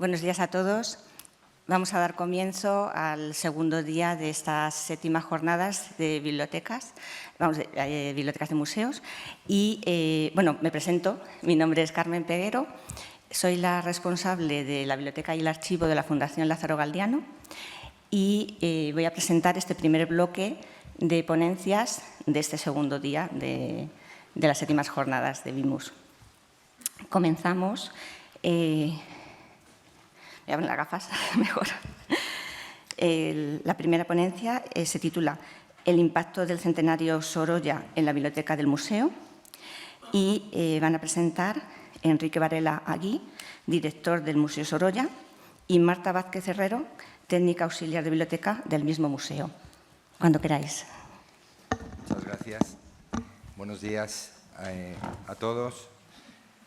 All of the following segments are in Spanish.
Buenos días a todos. Vamos a dar comienzo al segundo día de estas séptimas jornadas de bibliotecas, bibliotecas de museos. Y, me presento. Mi nombre es Carmen Peguero. Soy la responsable de la biblioteca y el archivo de la Fundación Lázaro Galdiano y voy a presentar este primer bloque de ponencias de este segundo día de las séptimas jornadas de BIMUS. Comenzamos. Voy a poner las gafas mejor. La primera ponencia se titula El impacto del centenario Sorolla en la biblioteca del museo y van a presentar Enrique Varela Agui, director del Museo Sorolla, y Marta Vázquez Herrero, técnica auxiliar de biblioteca del mismo museo. Cuando queráis. Muchas gracias. Buenos días a todos.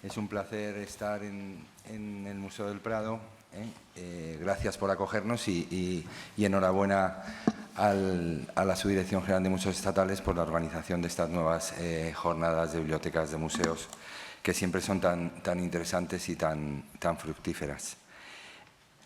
Es un placer estar en el Museo del Prado. Gracias por acogernos y enhorabuena a la Subdirección General de Museos Estatales por la organización de estas nuevas jornadas de bibliotecas de museos que siempre son tan interesantes y tan fructíferas.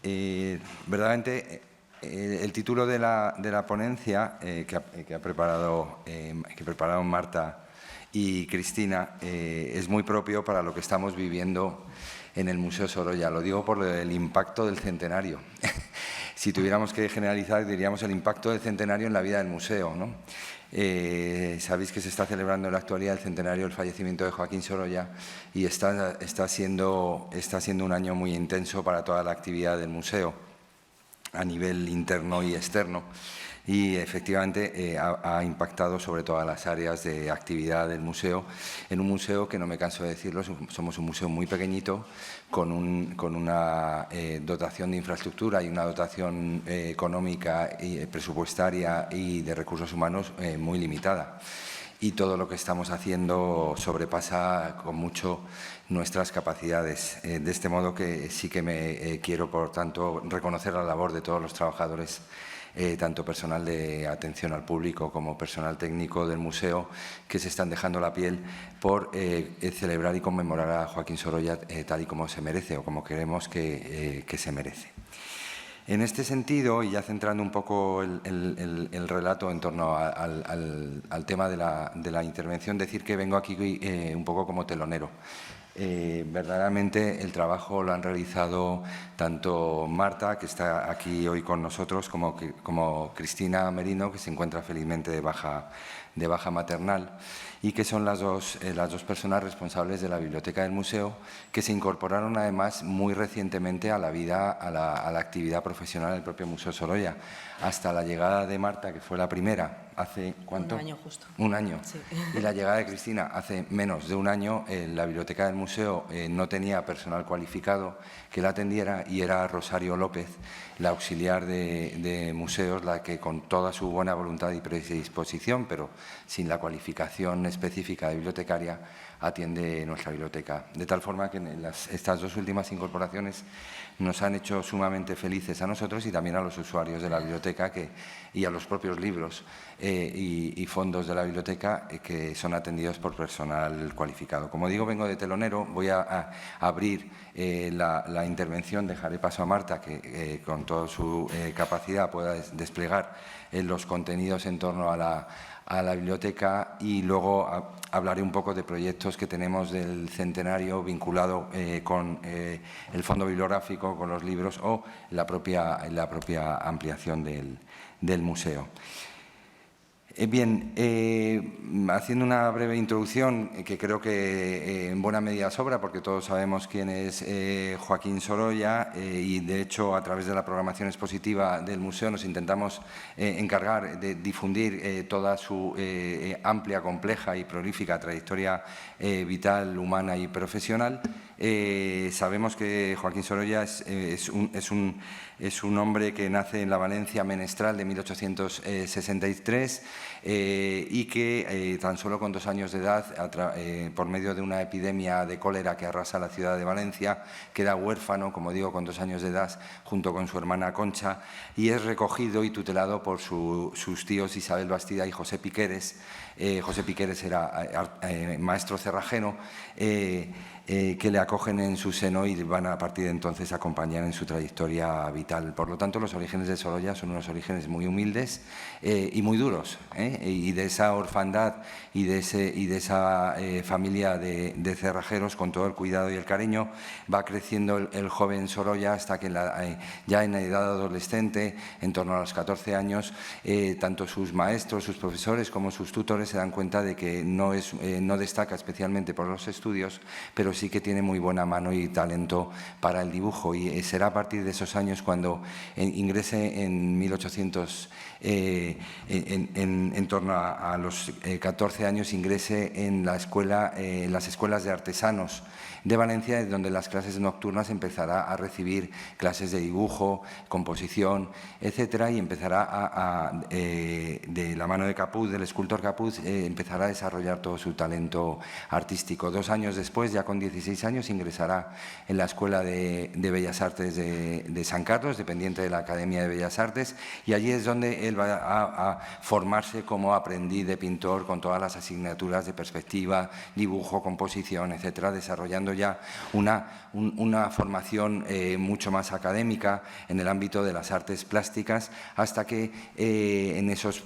Verdaderamente, el título de la ponencia que prepararon Marta y Cristina es muy propio para lo que estamos viviendo en el Museo Sorolla. Lo digo por el impacto del centenario. Si tuviéramos que generalizar, diríamos el impacto del centenario en la vida del museo, ¿no? Sabéis que se está celebrando en la actualidad el centenario del fallecimiento de Joaquín Sorolla y está siendo un año muy intenso para toda la actividad del museo a nivel interno y externo. Y efectivamente ha impactado sobre todas las áreas de actividad del museo, en un museo que, no me canso de decirlo, somos un museo muy pequeñito, con una dotación de infraestructura y una dotación económica y presupuestaria y de recursos humanos muy limitada. Y todo lo que estamos haciendo sobrepasa con mucho nuestras capacidades. De este modo que sí que me quiero, por tanto, reconocer la labor de todos los trabajadores, tanto personal de atención al público como personal técnico del museo, que se están dejando la piel por celebrar y conmemorar a Joaquín Sorolla tal y como se merece o como queremos que se merece. En este sentido, y ya centrando un poco el relato en torno al tema de la intervención, decir que vengo aquí un poco como telonero. Verdaderamente el trabajo lo han realizado tanto Marta, que está aquí hoy con nosotros, como Cristina Merino, que se encuentra felizmente de baja maternal, y que son las dos personas responsables de la biblioteca del museo, que se incorporaron además muy recientemente a la actividad profesional del propio Museo Sorolla, hasta la llegada de Marta, que fue la primera, ¿hace cuánto? Un año justo. Un año. Sí. Y la llegada de Cristina hace menos de un año. La biblioteca del museo no tenía personal cualificado que la atendiera y era Rosario López, la auxiliar de museos, la que con toda su buena voluntad y predisposición, pero sin la cualificación específica de bibliotecaria, atiende nuestra biblioteca. De tal forma que estas dos últimas incorporaciones nos han hecho sumamente felices a nosotros y también a los usuarios de la biblioteca y a los propios libros y fondos de la biblioteca que son atendidos por personal cualificado. Como digo, vengo de telonero, voy a abrir la intervención, dejaré paso a Marta, que con toda su capacidad pueda desplegar los contenidos en torno a la biblioteca, y luego hablaré un poco de proyectos que tenemos del centenario vinculado con el fondo bibliográfico, con los libros o la propia ampliación del museo. Bien, haciendo una breve introducción que creo que en buena medida sobra, porque todos sabemos quién es Joaquín Sorolla y, de hecho, a través de la programación expositiva del museo nos intentamos encargar de difundir toda su amplia, compleja y prolífica trayectoria vital, humana y profesional. Sabemos que Joaquín Sorolla es un hombre que nace en la Valencia menestral de 1863 y que tan solo con 2 años de edad, por medio de una epidemia de cólera que arrasa la ciudad de Valencia, queda huérfano, como digo, con 2 años de edad, junto con su hermana Concha, y es recogido y tutelado por sus tíos Isabel Bastida y José Piqueres. José Piqueres era maestro cerrajeno, que le acogen en su seno y van a partir de entonces a acompañar en su trayectoria vital. Por lo tanto, los orígenes de Sorolla son unos orígenes muy humildes y muy duros, y de esa orfandad y de esa familia de cerrajeros, con todo el cuidado y el cariño, va creciendo el joven Sorolla hasta que ya en la edad adolescente, en torno a los 14 años, tanto sus maestros, sus profesores como sus tutores se dan cuenta de que no destaca especialmente por los estudios, pero sí que tiene muy buena mano y talento para el dibujo, y será a partir de esos años cuando ingrese en 1800, en torno a los 14 años, ingrese en las escuelas de artesanos de Valencia, donde las clases nocturnas empezará a recibir clases de dibujo, composición, etcétera, y empezará de la mano de Capuz, del escultor Capuz, empezará a desarrollar todo su talento artístico. 2 años después, ya con 16 años, ingresará en la Escuela de Bellas Artes de San Carlos, dependiente de la Academia de Bellas Artes, y allí es donde él va a formarse como aprendiz de pintor, con todas las asignaturas de perspectiva, dibujo, composición, etcétera, desarrollando ya una formación mucho más académica en el ámbito de las artes plásticas, hasta que en esas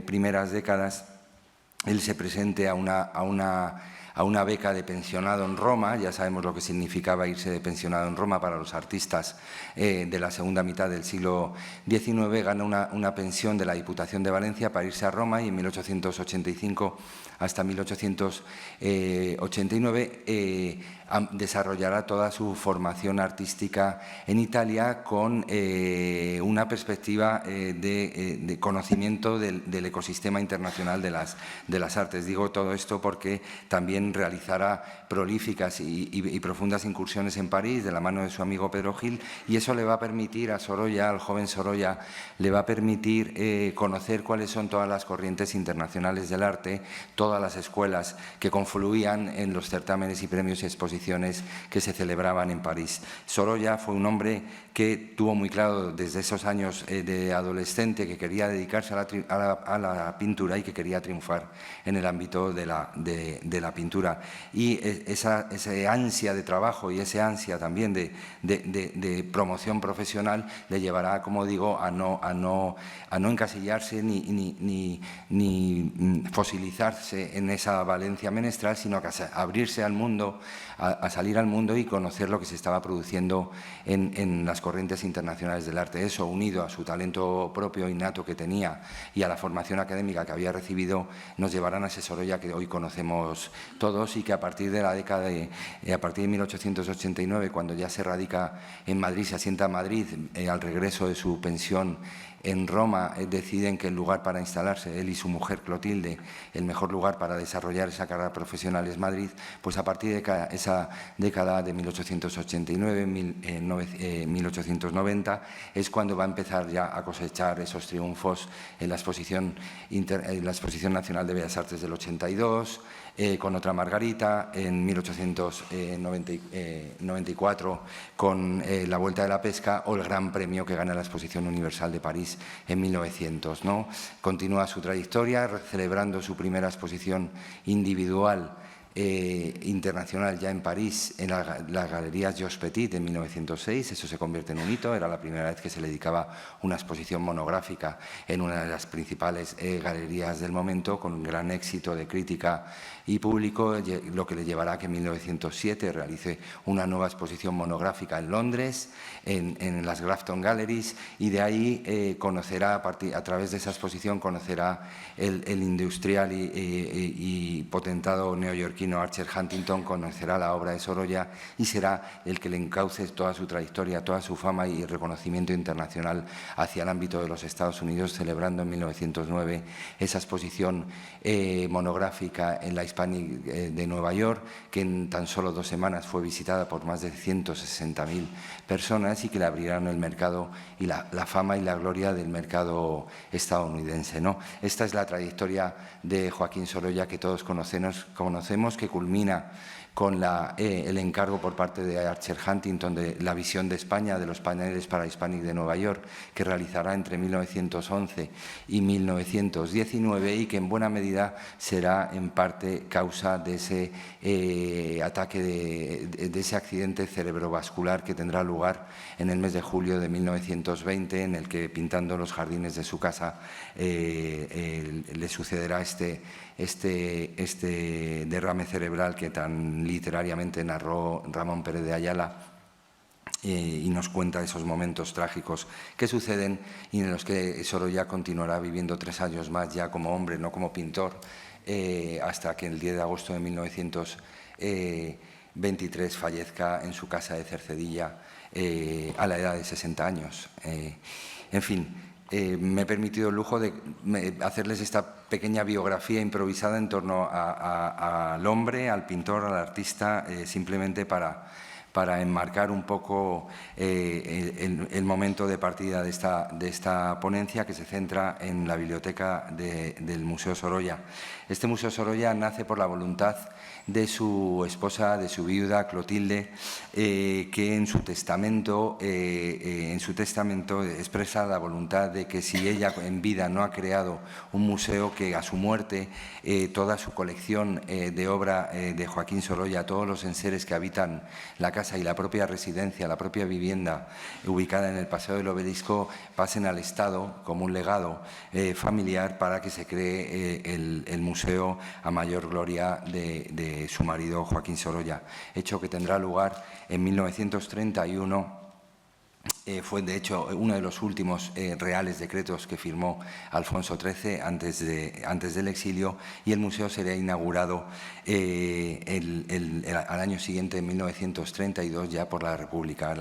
primeras décadas él se presente a una beca de pensionado en Roma. Ya sabemos lo que significaba irse de pensionado en Roma para los artistas de la segunda mitad del siglo XIX. Gana una pensión de la Diputación de Valencia para irse a Roma, y en 1885 hasta 1889 desarrollará toda su formación artística en Italia, con una perspectiva de conocimiento del ecosistema internacional de las artes. Digo todo esto porque también realizará prolíficas y profundas incursiones en París de la mano de su amigo Pedro Gil, y eso le va a permitir a Sorolla, al joven Sorolla, le va a permitir conocer cuáles son todas las corrientes internacionales del arte, todas las escuelas que confluían en los certámenes y premios y exposiciones que se celebraban en París. Sorolla fue un hombre que tuvo muy claro desde esos años de adolescente que quería dedicarse a la pintura y que quería triunfar en el ámbito de la pintura. Y esa ansia de trabajo y esa ansia también de promoción profesional le llevará, como digo, a no encasillarse ni fosilizarse en esa Valencia menestral, sino que a abrirse al mundo, a salir al mundo y conocer lo que se estaba produciendo en las corrientes internacionales del arte. Eso, unido a su talento propio innato que tenía y a la formación académica que había recibido, nos llevarán a ese Sorolla que hoy conocemos todos, y que a partir de la década a partir de 1889, cuando ya se radica en Madrid, se asienta en Madrid, al regreso de su pensión en Roma, deciden que el lugar para instalarse, él y su mujer Clotilde, el mejor lugar para desarrollar esa carrera profesional es Madrid. Pues a partir de esa década de 1889, 1890, es cuando va a empezar ya a cosechar esos triunfos en la Exposición Nacional de Bellas Artes del 82, con Otra Margarita, en 1894 con La Vuelta de la Pesca, o el Gran Premio que gana la Exposición Universal de París en 1900, ¿no? Continúa su trayectoria celebrando su primera exposición individual internacional ya en París, en las galerías Georges Petit en 1906. Eso se convierte en un hito. Era la primera vez que se le dedicaba una exposición monográfica en una de las principales galerías del momento, con un gran éxito de crítica y público, lo que le llevará a que en 1907 realice una nueva exposición monográfica en Londres, en las Grafton Galleries, y de ahí conocerá, a través de esa exposición, conocerá el industrial y potentado neoyorquino Archer Huntington, conocerá la obra de Sorolla y será el que le encauce toda su trayectoria, toda su fama y reconocimiento internacional hacia el ámbito de los Estados Unidos, celebrando en 1909 esa exposición monográfica en la Hispanic de Nueva York, que en tan solo 2 semanas fue visitada por más de 160.000 personas y que le abrieron el mercado y la fama y la gloria del mercado estadounidense, ¿no? Esta es la trayectoria de Joaquín Sorolla que todos conocemos, que culmina con el encargo por parte de Archer Huntington de la visión de España de los paneles para Hispanic de Nueva York, que realizará entre 1911 y 1919 y que en buena medida será en parte causa de ese ataque, de ese accidente cerebrovascular que tendrá lugar en el mes de julio de 1920, en el que, pintando los jardines de su casa, le sucederá este derrame cerebral que tan literariamente narró Ramón Pérez de Ayala y nos cuenta esos momentos trágicos que suceden y en los que Sorolla continuará viviendo 3 años más ya como hombre, no como pintor, hasta que el 10 de agosto de 1923 fallezca en su casa de Cercedilla a la edad de 60 años. En fin, me he permitido el lujo de hacerles esta pequeña biografía improvisada en torno al hombre, al pintor, al artista, simplemente para enmarcar un poco el momento de partida de esta ponencia, que se centra en la biblioteca del Museo Sorolla. Este Museo Sorolla nace por la voluntad de su esposa, de su viuda, Clotilde, que en su testamento expresa la voluntad de que si ella en vida no ha creado un museo, que a su muerte toda su colección de obra de Joaquín Sorolla, todos los enseres que habitan la casa y la propia residencia, la propia vivienda ubicada en el Paseo del Obelisco, pasen al Estado como un legado familiar para que se cree el museo a mayor gloria de su marido Joaquín Sorolla, hecho que tendrá lugar en 1931. Fue, de hecho, uno de los últimos reales decretos que firmó Alfonso XIII antes del exilio, y el museo será inaugurado al año siguiente, en 1932, ya por la República,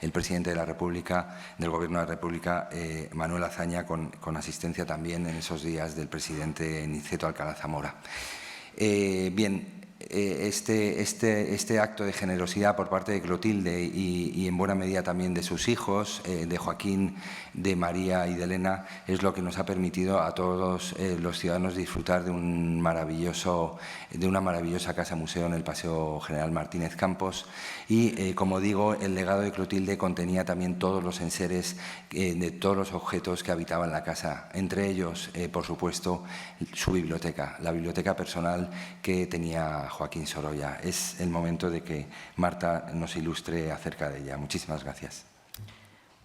el presidente de la República, del Gobierno de la República, Manuel Azaña, con asistencia también en esos días del presidente Niceto Alcalá Zamora. Bien. Este acto de generosidad por parte de Clotilde y en buena medida también de sus hijos, de Joaquín, de María y de Elena, es lo que nos ha permitido a todos los ciudadanos disfrutar de una maravillosa casa museo en el Paseo General Martínez Campos. Y, como digo, el legado de Clotilde contenía también todos los enseres de todos los objetos que habitaban la casa, entre ellos, por supuesto, su biblioteca, la biblioteca personal que tenía Joaquín Sorolla. Es el momento de que Marta nos ilustre acerca de ella. Muchísimas gracias.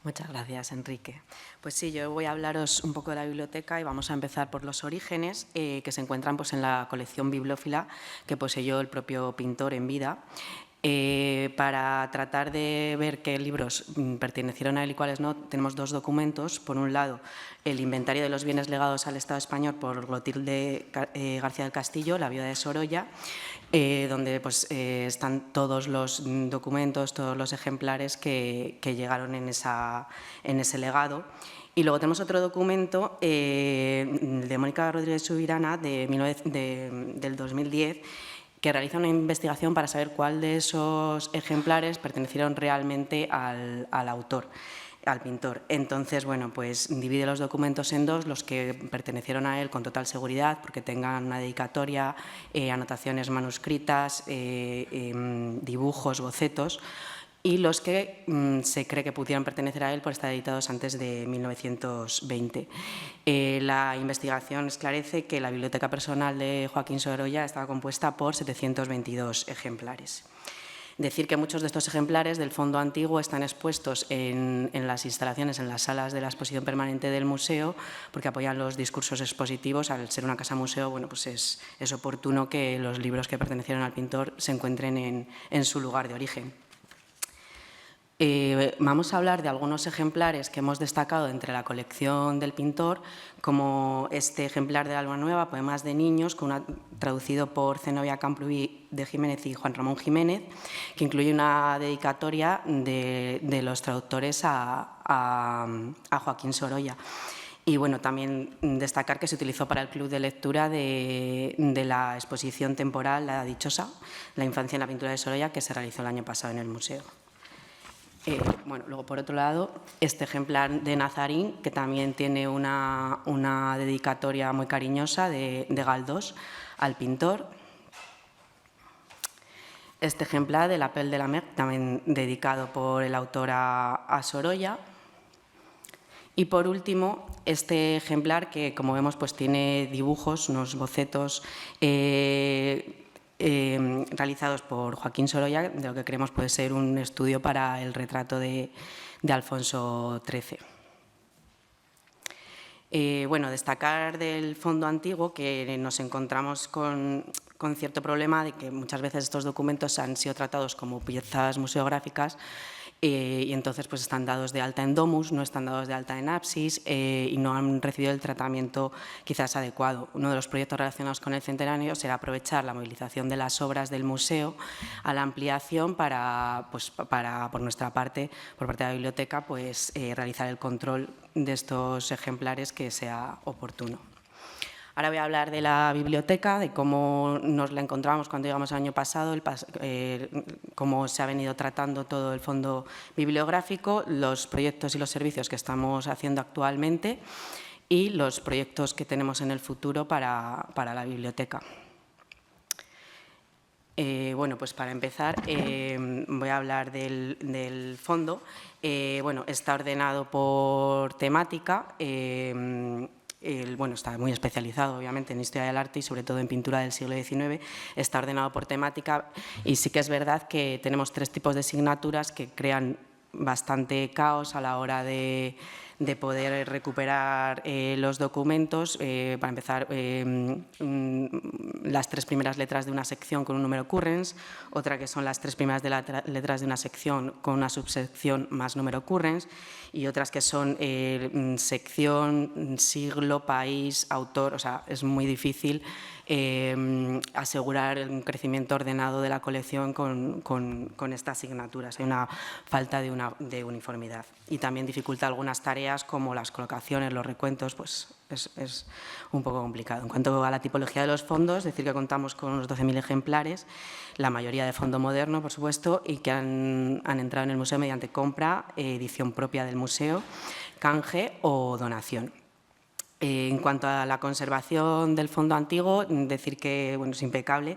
Muchas gracias, Enrique. Pues sí, yo voy a hablaros un poco de la biblioteca y vamos a empezar por los orígenes que se encuentran en la colección bibliófila que poseyó el propio pintor en vida. Para tratar de ver qué libros pertenecieron a él y cuáles no, tenemos 2 documentos. Por un lado, el inventario de los bienes legados al Estado español por Clotilde García del Castillo, la viuda de Sorolla, donde están todos los documentos, todos los ejemplares que llegaron en ese legado. Y luego tenemos otro documento de Mónica Rodríguez Subirana del 2010, que realiza una investigación para saber cuál de esos ejemplares pertenecieron realmente al autor, al pintor. Entonces, bueno, pues divide los documentos en 2, los que pertenecieron a él con total seguridad, porque tengan una dedicatoria, anotaciones manuscritas, dibujos, bocetos, y los que se cree que pudieran pertenecer a él por estar editados antes de 1920. La investigación esclarece que la biblioteca personal de Joaquín Sorolla estaba compuesta por 722 ejemplares. Decir que muchos de estos ejemplares del fondo antiguo están expuestos en las instalaciones, en las salas de la exposición permanente del museo, porque apoyan los discursos expositivos. Al ser una casa museo, bueno, pues es oportuno que los libros que pertenecieron al pintor se encuentren en su lugar de origen. Vamos a hablar de algunos ejemplares que hemos destacado entre la colección del pintor, como este ejemplar de Alba Nueva, Poemas de niños, traducido por Zenobia Camprubí de Jiménez y Juan Ramón Jiménez, que incluye una dedicatoria de los traductores a Joaquín Sorolla. Y bueno, también destacar que se utilizó para el club de lectura de la exposición temporal La Dichosa, la infancia en la pintura de Sorolla, que se realizó el año pasado en el museo. Bueno, luego, por otro lado, este ejemplar de Nazarín, que también tiene una dedicatoria muy cariñosa de Galdós al pintor. este ejemplar de La Pelle de la Mer, también dedicado por el autor a Sorolla. Y por último, este ejemplar que, como vemos, pues tiene dibujos, unos bocetos realizados por Joaquín Sorolla, de lo que creemos puede ser un estudio para el retrato de Alfonso XIII. Bueno, destacar del fondo antiguo que nos encontramos con cierto problema de que muchas veces estos documentos han sido tratados como piezas museográficas y entonces pues están dados de alta en Domus, no están dados de alta en Apsis y no han recibido el tratamiento quizás adecuado. Uno de los proyectos relacionados con el centenario será aprovechar la movilización de las obras del museo a la ampliación para por nuestra parte, por parte de la biblioteca, pues realizar el control de estos ejemplares que sea oportuno. Ahora voy a hablar de la biblioteca, de cómo nos la encontramos cuando llegamos el año pasado, cómo se ha venido tratando todo el fondo bibliográfico, los proyectos y los servicios que estamos haciendo actualmente y los proyectos que tenemos en el futuro para la biblioteca. Bueno, pues para empezar voy a hablar del fondo. Bueno, está ordenado por temática. Bueno, está muy especializado, obviamente, en historia del arte y sobre todo en pintura del siglo XIX. Está ordenado por temática y sí que es verdad que tenemos 3 tipos de asignaturas que crean bastante caos a la hora de poder recuperar los documentos. Para empezar, las 3 primeras letras de una sección con un número occurrence, otra que son las 3 primeras letras de una sección con una subsección más número occurrence y otras que son sección, siglo, país, autor. O sea, es muy difícil asegurar un crecimiento ordenado de la colección con estas asignaturas. Hay una falta de uniformidad y también dificulta algunas tareas como las colocaciones, los recuentos, pues es un poco complicado. En cuanto a la tipología de los fondos, decir que contamos con unos 12.000 ejemplares, la mayoría de fondo moderno, por supuesto, y que han entrado en el museo mediante compra, edición propia del museo, canje o donación. En cuanto a la conservación del fondo antiguo, decir que bueno, es impecable,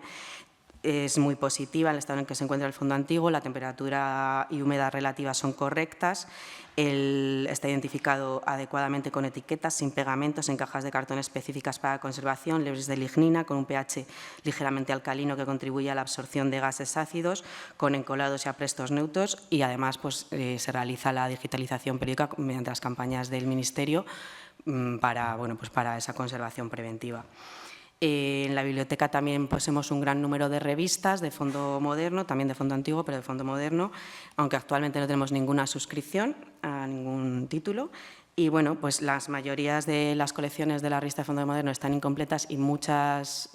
es muy positiva el estado en el que se encuentra el fondo antiguo, la temperatura y humedad relativas son correctas, está identificado adecuadamente con etiquetas, sin pegamentos, en cajas de cartón específicas para conservación, libres de lignina, con un pH ligeramente alcalino que contribuye a la absorción de gases ácidos, con encolados y aprestos neutros y además pues, se realiza la digitalización periódica mediante las campañas del Ministerio para esa conservación preventiva. En la biblioteca también poseemos un gran número de revistas de fondo moderno, también de fondo antiguo, pero de fondo moderno, aunque actualmente no tenemos ninguna suscripción a ningún título. Y bueno, pues las mayorías de las colecciones de la revista de fondo moderno están incompletas y muchos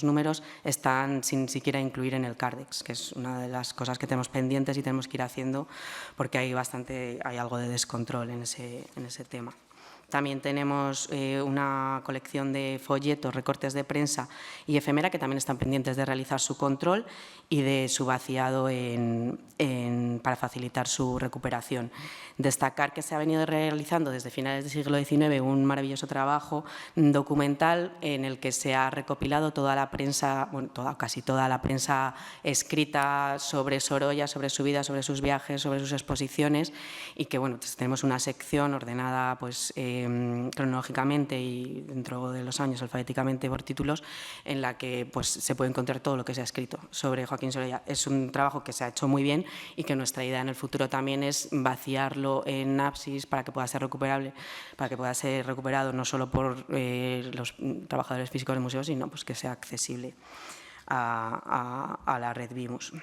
números están sin siquiera incluir en el Cardex, que es una de las cosas que tenemos pendientes y tenemos que ir haciendo porque hay algo de descontrol en ese tema. También tenemos una colección de folletos, recortes de prensa y efemera que también están pendientes de realizar su control y de su vaciado para facilitar su recuperación. Destacar que se ha venido realizando desde finales del siglo XIX un maravilloso trabajo documental en el que se ha recopilado toda la prensa, bueno, casi toda la prensa escrita sobre Sorolla, sobre su vida, sobre sus viajes, sobre sus exposiciones y que bueno, pues tenemos una sección ordenada pues, cronológicamente y dentro de los años alfabéticamente por títulos en la que pues, se puede encontrar todo lo que se ha escrito sobre Joaquín Sorolla. Es un trabajo que se ha hecho muy bien y que nuestra idea en el futuro también es vaciarlo en Apsis para que pueda ser recuperado no solo por los trabajadores físicos del museo, sino pues, que sea accesible a la red Vimus.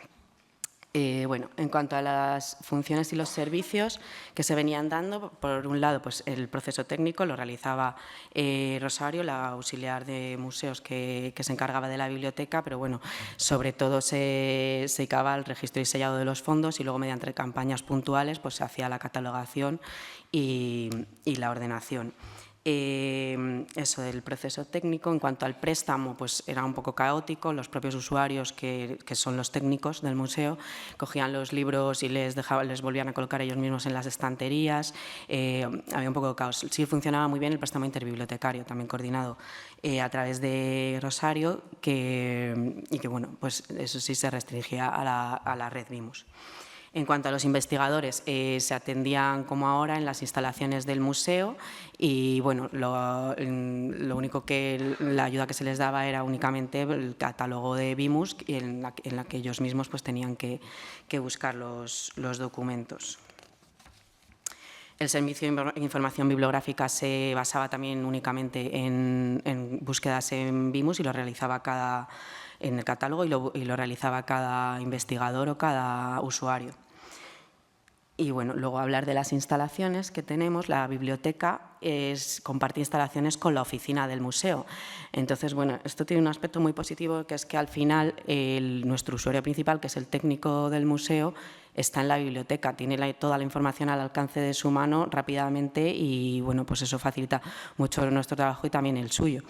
Bueno, en cuanto a las funciones y los servicios que se venían dando, por un lado, pues el proceso técnico lo realizaba Rosario, la auxiliar de museos que se encargaba de la biblioteca, pero bueno, sobre todo se dedicaba al registro y sellado de los fondos y luego mediante campañas puntuales pues se hacía la catalogación y la ordenación. Eso del proceso técnico. En cuanto al préstamo, pues era un poco caótico. Los propios usuarios, que son los técnicos del museo, cogían los libros y les volvían a colocar ellos mismos en las estanterías. Había un poco de caos. Sí funcionaba muy bien el préstamo interbibliotecario, también coordinado a través de Rosario, y que bueno, pues eso sí se restringía a la red Vimus. En cuanto a los investigadores, se atendían como ahora en las instalaciones del museo y bueno, lo único que la ayuda que se les daba era únicamente el catálogo de Vimus en la que ellos mismos pues tenían que buscar los documentos. El servicio de información bibliográfica se basaba también únicamente en búsquedas en Vimus y lo realizaba en el catálogo y lo realizaba cada investigador o cada usuario. Y bueno, luego hablar de las instalaciones que tenemos. La biblioteca comparte instalaciones con la oficina del museo. Entonces, bueno, esto tiene un aspecto muy positivo, que es que al final nuestro usuario principal, que es el técnico del museo, está en la biblioteca, tiene toda la información al alcance de su mano rápidamente y bueno, pues eso facilita mucho nuestro trabajo y también el suyo.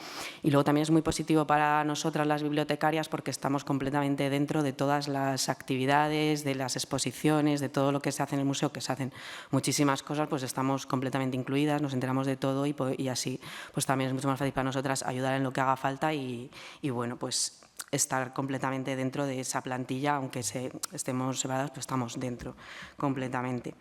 Y luego también es muy positivo para nosotras las bibliotecarias porque estamos completamente dentro de todas las actividades, de las exposiciones, de todo lo que se hace en el museo, que se hacen muchísimas cosas, pues estamos completamente incluidas, nos enteramos de todo y así pues también es mucho más fácil para nosotras ayudar en lo que haga falta y bueno, pues estar completamente dentro de esa plantilla, aunque estemos separadas, pues estamos dentro completamente.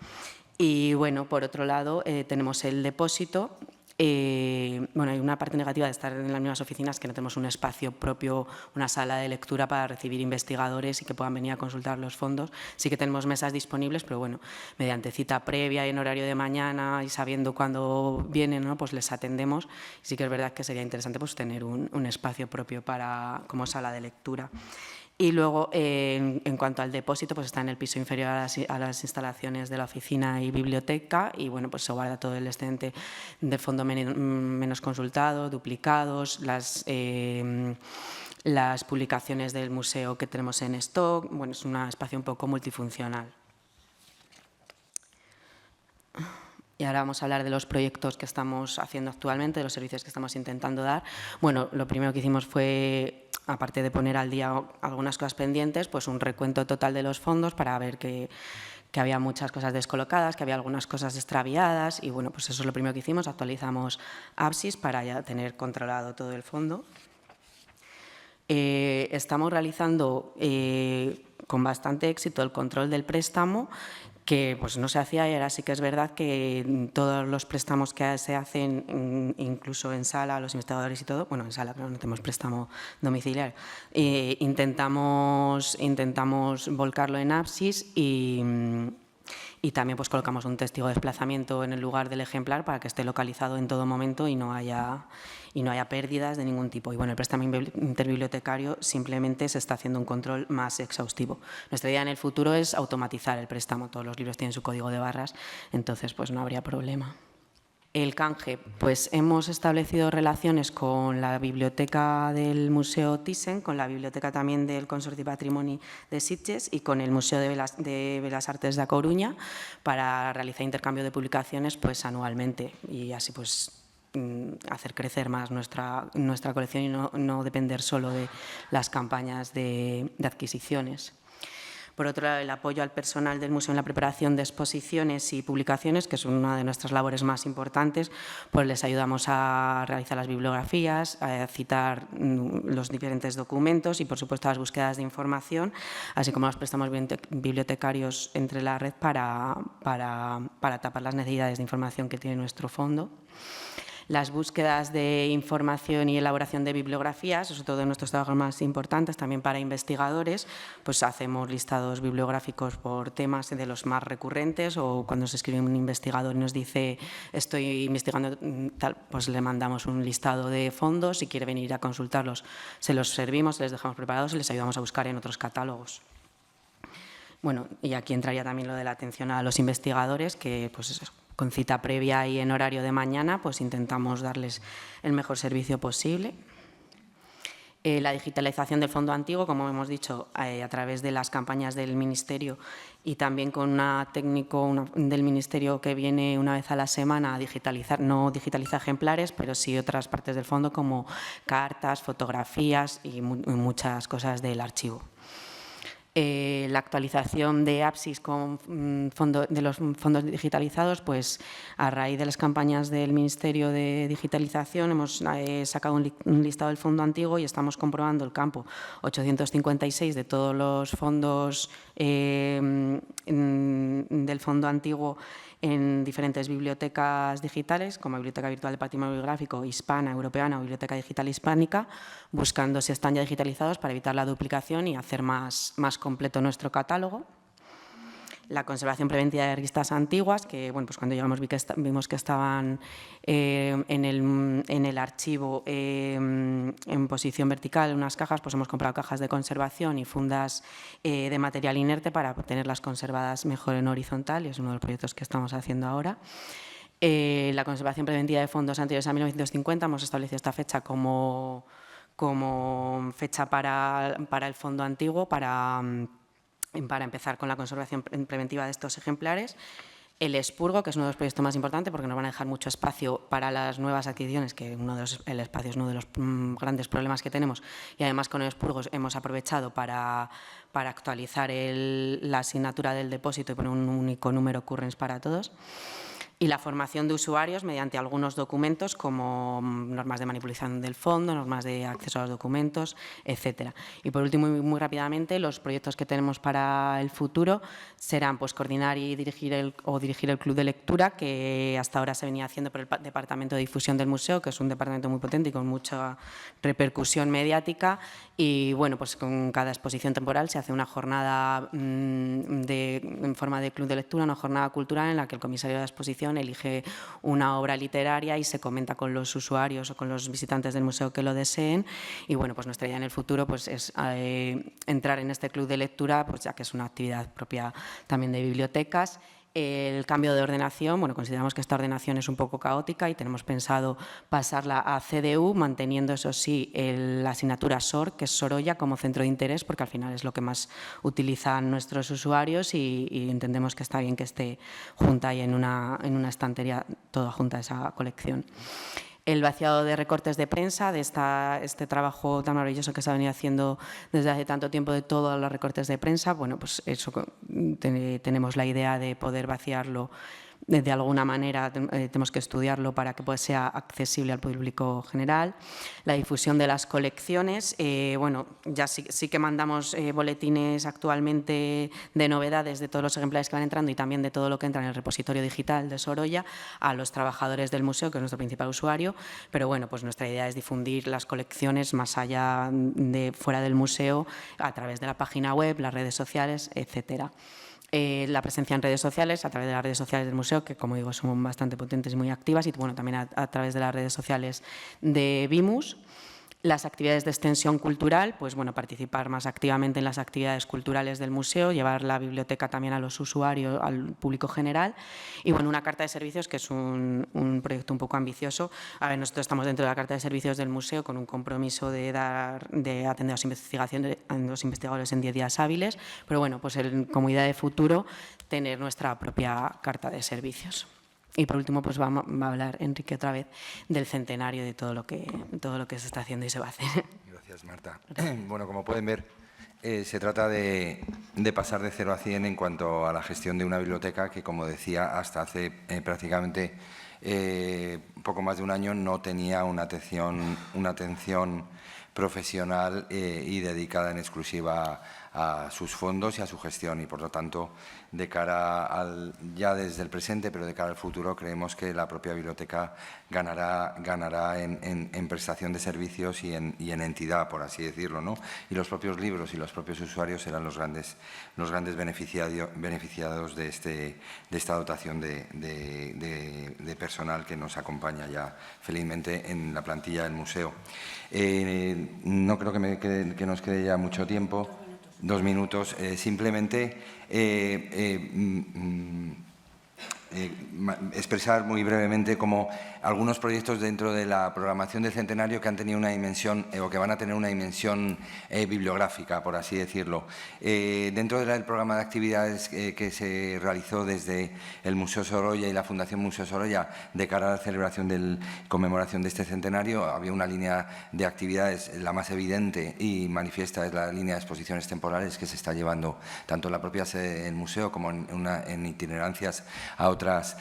Y bueno, por otro lado, tenemos el depósito. Bueno, hay una parte negativa de estar en las mismas oficinas, que no tenemos un espacio propio, una sala de lectura para recibir investigadores y que puedan venir a consultar los fondos. Sí que tenemos mesas disponibles, pero bueno, mediante cita previa y en horario de mañana y sabiendo cuándo vienen, ¿no? Pues les atendemos. Y sí que es verdad que sería interesante pues tener un espacio propio como sala de lectura. Y luego, en cuanto al depósito, pues está en el piso inferior a las instalaciones de la oficina y biblioteca y bueno, pues se guarda todo el excedente de fondo menos consultado, duplicados, las publicaciones del museo que tenemos en stock. Bueno, es un espacio un poco multifuncional. Y ahora vamos a hablar de los proyectos que estamos haciendo actualmente, de los servicios que estamos intentando dar. Bueno, lo primero que hicimos fue, aparte de poner al día algunas cosas pendientes, pues un recuento total de los fondos para ver que había muchas cosas descolocadas, que había algunas cosas extraviadas y bueno, pues eso es lo primero que hicimos, actualizamos Apsis para ya tener controlado todo el fondo. Estamos realizando con bastante éxito el control del préstamo, que pues no se hacía y ahora sí que es verdad que todos los préstamos que se hacen, incluso en sala, los investigadores y todo, bueno, en sala, pero no tenemos préstamo domiciliario, intentamos volcarlo en Apsis y también pues colocamos un testigo de desplazamiento en el lugar del ejemplar para que esté localizado en todo momento y no haya pérdidas de ningún tipo. Y bueno, el préstamo interbibliotecario simplemente se está haciendo un control más exhaustivo. Nuestra idea en el futuro es automatizar el préstamo. Todos los libros tienen su código de barras, entonces pues no habría problema. El canje, pues hemos establecido relaciones con la biblioteca del Museo Thyssen, con la biblioteca también del Consorcio Patrimoni de Sitges y con el Museo de Belas Artes de A Coruña para realizar intercambio de publicaciones pues anualmente y así pues hacer crecer más nuestra colección y no depender solo de las campañas de adquisiciones. Por otro lado, el apoyo al personal del museo en la preparación de exposiciones y publicaciones, que es una de nuestras labores más importantes, pues les ayudamos a realizar las bibliografías, a citar los diferentes documentos y, por supuesto, las búsquedas de información, así como los préstamos bibliotecarios entre la red para tapar las necesidades de información que tiene nuestro fondo. Las búsquedas de información y elaboración de bibliografías es otro de nuestros trabajos más importantes, también para investigadores, pues hacemos listados bibliográficos por temas de los más recurrentes o cuando se escribe un investigador y nos dice estoy investigando tal, pues le mandamos un listado de fondos, si quiere venir a consultarlos se los servimos, les dejamos preparados y les ayudamos a buscar en otros catálogos. Bueno, y aquí entraría también lo de la atención a los investigadores, que pues eso, con cita previa y en horario de mañana, pues intentamos darles el mejor servicio posible. La digitalización del fondo antiguo, como hemos dicho, a través de las campañas del Ministerio y también con una técnico del Ministerio que viene una vez a la semana a digitalizar, no digitaliza ejemplares, pero sí otras partes del fondo como cartas, fotografías y muchas cosas del archivo. La actualización de Apsis con de los fondos digitalizados, pues a raíz de las campañas del Ministerio de Digitalización hemos sacado un listado del fondo antiguo y estamos comprobando el campo 856 de todos los fondos del fondo antiguo en diferentes bibliotecas digitales, como Biblioteca Virtual de Patrimonio Bibliográfico, Hispana, Europeana o Biblioteca Digital Hispánica, buscando si están ya digitalizados para evitar la duplicación y hacer más completo nuestro catálogo. La conservación preventiva de revistas antiguas, que bueno, pues cuando llegamos vimos que estaban en el archivo en posición vertical en unas cajas, pues hemos comprado cajas de conservación y fundas de material inerte para tenerlas conservadas mejor en horizontal, y es uno de los proyectos que estamos haciendo ahora. La conservación preventiva de fondos anteriores a 1950, hemos establecido esta fecha como fecha para el fondo antiguo, para empezar con la conservación preventiva de estos ejemplares. El expurgo, que es uno de los proyectos más importantes porque nos van a dejar mucho espacio para las nuevas adquisiciones, que el espacio es uno de los grandes problemas que tenemos, y además con el expurgo hemos aprovechado para actualizar la asignatura del depósito y poner un único número occurrence para todos. Y la formación de usuarios mediante algunos documentos como normas de manipulación del fondo, normas de acceso a los documentos, etcétera. Y por último, muy rápidamente, los proyectos que tenemos para el futuro serán pues, coordinar y dirigir el club de lectura, que hasta ahora se venía haciendo por el Departamento de Difusión del Museo, que es un departamento muy potente y con mucha repercusión mediática. Y bueno, pues con cada exposición temporal se hace una jornada en forma de club de lectura, una jornada cultural en la que el comisario de la exposición elige una obra literaria y se comenta con los usuarios o con los visitantes del museo que lo deseen. Y bueno, pues nuestra idea en el futuro pues, es entrar en este club de lectura, pues ya que es una actividad propia también de bibliotecas. El cambio de ordenación, bueno, consideramos que esta ordenación es un poco caótica y tenemos pensado pasarla a CDU, manteniendo, eso sí, la asignatura SOR, que es Sorolla, como centro de interés, porque al final es lo que más utilizan nuestros usuarios y entendemos que está bien que esté junta y en una estantería toda junta esa colección. El vaciado de recortes de prensa, de este trabajo tan maravilloso que se ha venido haciendo desde hace tanto tiempo de todos los recortes de prensa, bueno, pues eso tenemos la idea de poder vaciarlo de alguna manera, tenemos que estudiarlo para que sea accesible al público general. La difusión de las colecciones, bueno, ya sí que mandamos boletines actualmente de novedades de todos los ejemplares que van entrando y también de todo lo que entra en el repositorio digital de Sorolla a los trabajadores del museo, que es nuestro principal usuario, pero bueno, pues nuestra idea es difundir las colecciones más allá de fuera del museo a través de la página web, las redes sociales, etcétera. La presencia en redes sociales, a través de las redes sociales del museo, que como digo son bastante potentes y muy activas, y bueno, también a través de las redes sociales de BIMUS. Las actividades de extensión cultural, pues bueno, participar más activamente en las actividades culturales del museo, llevar la biblioteca también a los usuarios, al público general. Y bueno, una carta de servicios, que es un proyecto un poco ambicioso. A ver, nosotros estamos dentro de la carta de servicios del museo con un compromiso de atender a los investigadores en 10 días hábiles, pero bueno, pues como idea de futuro, tener nuestra propia carta de servicios. Y por último, pues va a hablar Enrique otra vez del centenario, de todo lo que se está haciendo y se va a hacer. Gracias, Marta. Bueno, como pueden ver, se trata de pasar de 0 a 100 en cuanto a la gestión de una biblioteca que, como decía, hasta hace prácticamente poco más de un año no tenía una atención profesional y dedicada en exclusiva a sus fondos y a su gestión, y por lo tanto, de cara ya desde el presente, pero de cara al futuro, creemos que la propia biblioteca ganará en prestación de servicios y en entidad, por así decirlo, ¿no? Y los propios libros y los propios usuarios serán los grandes beneficiados de esta dotación de personal que nos acompaña ya felizmente en la plantilla del museo. No creo que nos quede ya mucho tiempo. 2 minutos. Simplemente expresar muy brevemente como algunos proyectos dentro de la programación del centenario que han tenido una dimensión o que van a tener una dimensión bibliográfica, por así decirlo. Dentro del programa de actividades que se realizó desde el Museo Sorolla y la Fundación Museo Sorolla de cara a la celebración de conmemoración de este centenario, había una línea de actividades, la más evidente y manifiesta es la línea de exposiciones temporales que se está llevando tanto en la propia sede del museo como en itinerancias a otras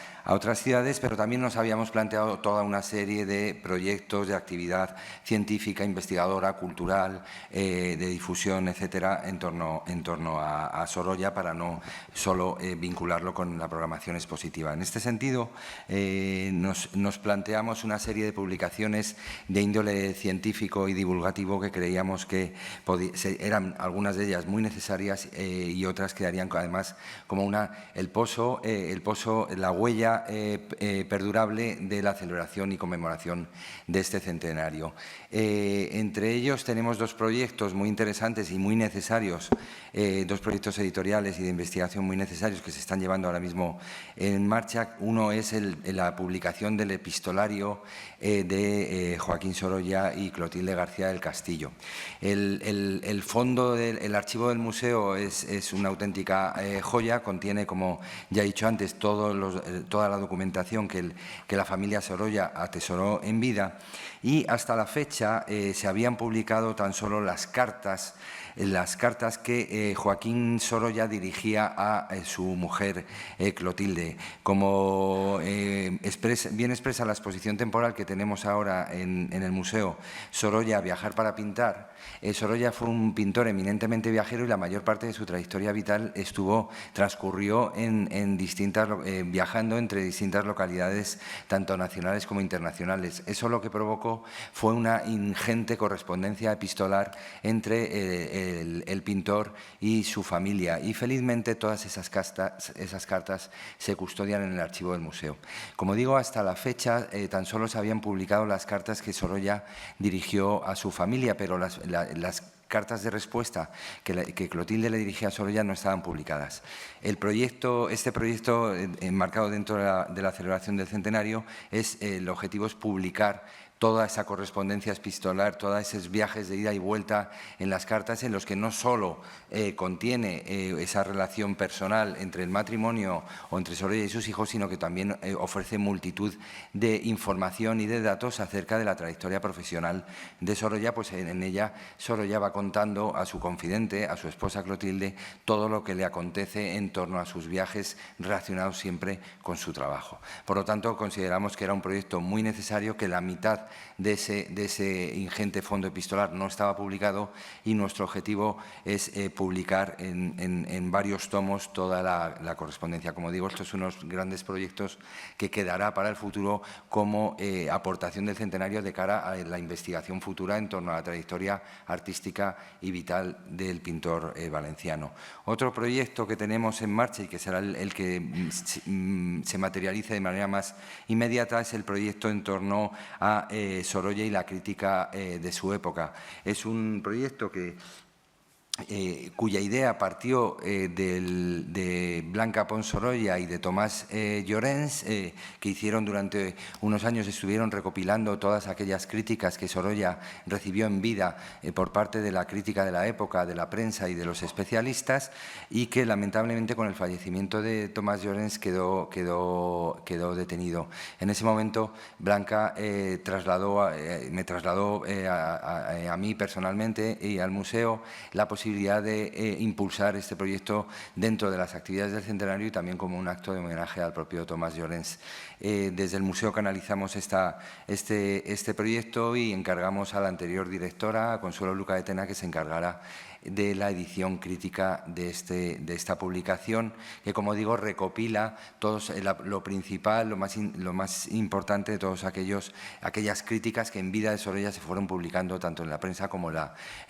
ciudades, pero también nos habíamos planteado toda una serie de proyectos de actividad científica, investigadora, cultural, de difusión, etcétera, en torno a Sorolla, para no solo vincularlo con la programación expositiva. En este sentido, nos planteamos una serie de publicaciones de índole científico y divulgativo que creíamos que eran algunas de ellas muy necesarias y otras que darían además como el pozo, la huella perdurable de la celebración y conmemoración de este centenario. Entre ellos tenemos dos proyectos muy interesantes y muy necesarios, dos proyectos editoriales y de investigación muy necesarios que se están llevando ahora mismo en marcha. Uno es la publicación del epistolario de Joaquín Sorolla y Clotilde García del Castillo. El fondo del archivo del museo es una auténtica joya, contiene, como ya he dicho antes, toda la documentación que la familia Sorolla atesoró en vida, y hasta la fecha se habían publicado tan solo las cartas que Joaquín Sorolla dirigía a su mujer Clotilde. Como bien expresa la exposición temporal que tenemos ahora en el museo, Sorolla, viajar para pintar, Sorolla fue un pintor eminentemente viajero y la mayor parte de su trayectoria vital transcurrió viajando entre distintas localidades, tanto nacionales como internacionales. Eso lo que provocó fue una ingente correspondencia epistolar entre el pintor y su familia, y felizmente todas esas cartas se custodian en el archivo del museo. Como digo, hasta la fecha tan solo se habían publicado las cartas que Sorolla dirigió a su familia, pero las cartas de respuesta que Clotilde le dirigía a Sorolla no estaban publicadas. Este proyecto, enmarcado dentro de la celebración del centenario, el objetivo es publicar toda esa correspondencia epistolar, todos esos viajes de ida y vuelta en las cartas, en los que no solo contiene esa relación personal entre el matrimonio o entre Sorolla y sus hijos, sino que también ofrece multitud de información y de datos acerca de la trayectoria profesional de Sorolla. Pues en ella Sorolla va contando a su confidente, a su esposa Clotilde, todo lo que le acontece en torno a sus viajes relacionados siempre con su trabajo. Por lo tanto, consideramos que era un proyecto muy necesario, que la mitad de ese ingente fondo epistolar no estaba publicado, y nuestro objetivo es publicar en varios tomos toda la correspondencia. Como digo, estos son unos grandes proyectos que quedará para el futuro como aportación del centenario de cara a la investigación futura en torno a la trayectoria artística y vital del pintor valenciano. Otro proyecto que tenemos en marcha y que será el que se materialice de manera más inmediata es el proyecto en torno a Sorolla y la crítica de su época. Es un proyecto cuya idea partió de Blanca Pons Sorolla y de Tomás Llorens, que hicieron durante unos años, estuvieron recopilando todas aquellas críticas que Sorolla recibió en vida por parte de la crítica de la época, de la prensa y de los especialistas, y que lamentablemente con el fallecimiento de Tomás Llorens quedó detenido. En ese momento Blanca me trasladó a mí personalmente y al museo la posibilidad de impulsar este proyecto dentro de las actividades del centenario y también como un acto de homenaje al propio Tomás Llorens. Desde el museo canalizamos este proyecto y encargamos a la anterior directora, a Consuelo Luca de Tena, que se encargara de la edición crítica de esta publicación, que, como digo, recopila lo principal, lo más importante de todas aquellas críticas que en vida de Sorolla se fueron publicando tanto en la prensa como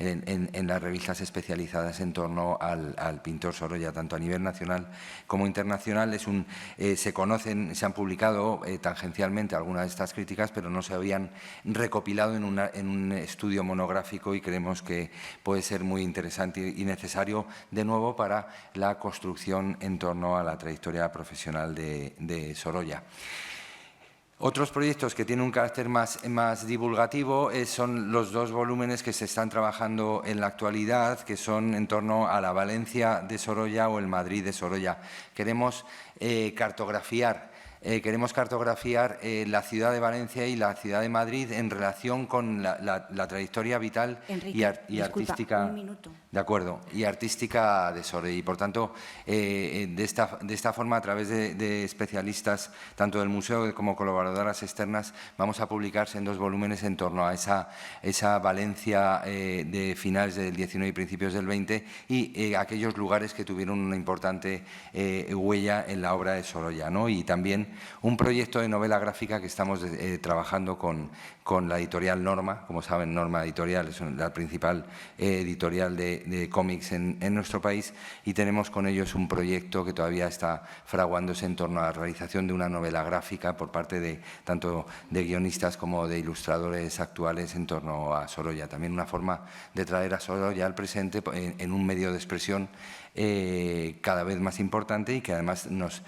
en las revistas especializadas en torno al pintor Sorolla, tanto a nivel nacional como internacional. Se han publicado tangencialmente algunas de estas críticas, pero no se habían recopilado en un estudio monográfico, y creemos que puede ser muy interesante interesante y necesario de nuevo para la construcción en torno a la trayectoria profesional de Sorolla. Otros proyectos que tienen un carácter más divulgativo son los 2 volúmenes que se están trabajando en la actualidad, que son en torno a la Valencia de Sorolla o el Madrid de Sorolla. Queremos cartografiar la ciudad de Valencia y la ciudad de Madrid en relación con la trayectoria vital Enrique, y disculpa, artística. un minuto. De acuerdo, y artística de Sorolla. Y, por tanto, de esta forma, a través de especialistas, tanto del museo como colaboradoras externas, vamos a publicarse en 2 volúmenes en torno a esa Valencia de finales del XIX y principios del XX y aquellos lugares que tuvieron una importante huella en la obra de Sorolla, ¿no? Y también un proyecto de novela gráfica que estamos trabajando con la editorial Norma. Como saben, Norma Editorial es la principal editorial de cómics en nuestro país, y tenemos con ellos un proyecto que todavía está fraguándose en torno a la realización de una novela gráfica por parte tanto de guionistas como de ilustradores actuales en torno a Sorolla. También una forma de traer a Sorolla al presente en un medio de expresión cada vez más importante y que además nos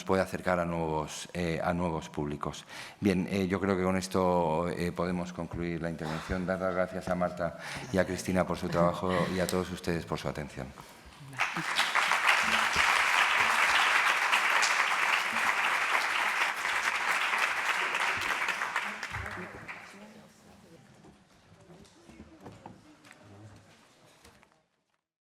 puede acercar a nuevos públicos. Bien, yo creo que con esto podemos concluir la intervención. Dar las gracias a Marta y a Cristina por su trabajo y a todos ustedes por su atención.